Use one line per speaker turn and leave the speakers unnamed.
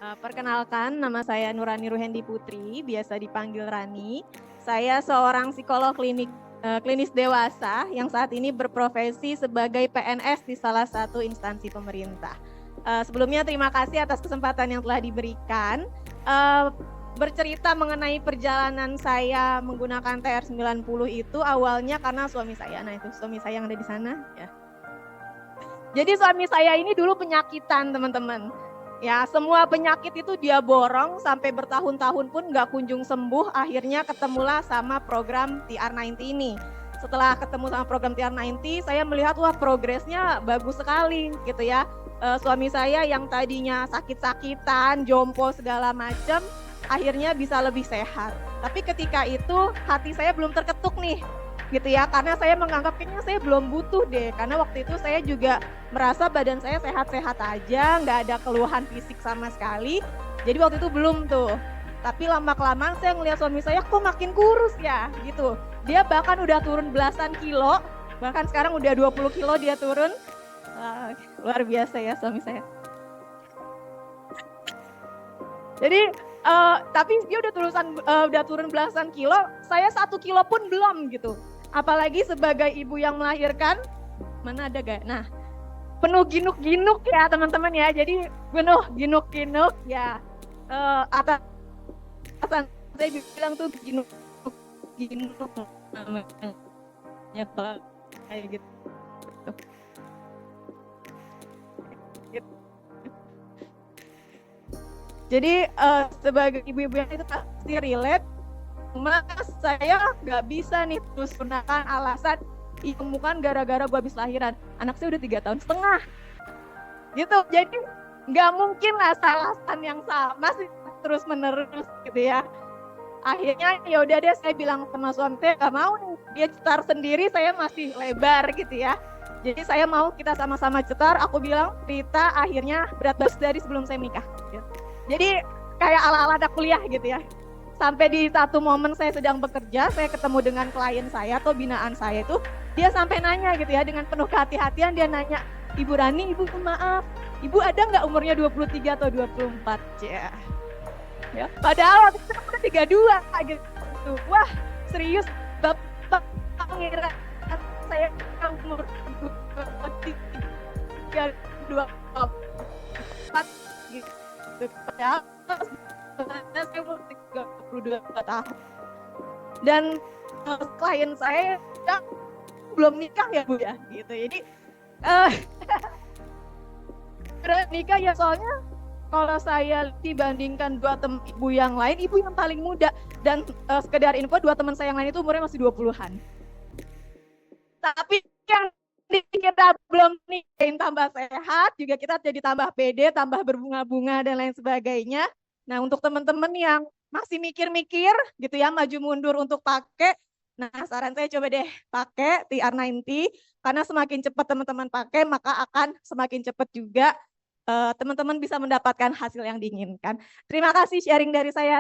Perkenalkan, nama saya Nurani Ruhendi Putri, biasa dipanggil Rani. Saya seorang psikolog klinis dewasa yang saat ini berprofesi sebagai PNS di salah satu instansi pemerintah. Sebelumnya terima kasih atas kesempatan yang telah diberikan. Bercerita mengenai perjalanan saya menggunakan TR90 itu awalnya karena suami saya. Nah, itu suami saya yang ada di sana ya. Jadi suami saya ini dulu penyakitan, teman-teman. Ya, semua penyakit itu dia borong sampai bertahun-tahun pun nggak kunjung sembuh. Akhirnya ketemulah sama program TR90 ini. Setelah ketemu sama program TR90, saya melihat wah progresnya bagus sekali gitu ya. Suami saya yang tadinya sakit-sakitan, jompo segala macam, akhirnya bisa lebih sehat. Tapi ketika itu hati saya belum terketuk nih, gitu ya, karena saya menganggap kayaknya saya belum butuh deh, karena waktu itu saya juga merasa badan saya sehat-sehat aja, nggak ada keluhan fisik sama sekali, jadi waktu itu belum tuh. Tapi lama-kelamaan saya ngeliat suami saya kok makin kurus ya gitu, dia bahkan udah turun belasan kilo, bahkan sekarang udah 20 kilo dia turun. Luar biasa ya suami saya. Jadi tapi dia udah turun belasan kilo, saya 1 kilo pun belum gitu. Apalagi sebagai ibu yang melahirkan, mana ada gak? Nah, penuh ginuk-ginuk ya teman-teman ya. Jadi penuh ginuk-ginuk ya. Atasan saya bilang tuh ginuk-ginuk namanya kayak gitu. Jadi sebagai ibu-ibu yang itu pasti relate. Mas, saya nggak bisa nih terus gunakan alasan bukan gara-gara gue habis lahiran. Anak saya udah 3,5 tahun gitu. Jadi nggak mungkin lah alasan yang sama sih terus menerus gitu ya. Akhirnya ya udah deh, saya bilang sama suami saya nggak mau nih, dia cetar sendiri, saya masih lebar gitu ya. Jadi saya mau kita sama-sama cetar. Aku bilang Rita akhirnya berat badan dari sebelum saya menikah gitu. Jadi kayak ala-ala anak kuliah gitu ya. Sampai di satu momen saya sedang bekerja, saya ketemu dengan klien saya atau binaan saya itu, dia sampai nanya gitu ya, dengan penuh kehati-hatian dia nanya, Ibu Rani, Ibu maaf, Ibu ada nggak umurnya 23 atau 24? Ya. Padahal waktu itu udah 32 gitu. Wah, serius Bapak ngira saya umur 23, 24 gitu. Padahal saya umur 32 tahun. Dan klien saya belum nikah ya Bu ya gitu. Jadi nikah ya, soalnya kalau saya dibandingkan dua teman ibu yang lain, ibu yang paling muda. Dan sekedar info, dua teman saya yang lain itu umurnya masih 20-an. Tapi yang kita belum nikahin tambah sehat, juga kita jadi tambah pede, tambah berbunga-bunga dan lain sebagainya. Nah, untuk teman-teman yang masih mikir-mikir gitu ya, maju mundur untuk pakai, nah saran saya coba deh pakai TR90, karena semakin cepat teman-teman pakai, maka akan semakin cepat juga teman-teman bisa mendapatkan hasil yang diinginkan. Terima kasih sharing dari saya.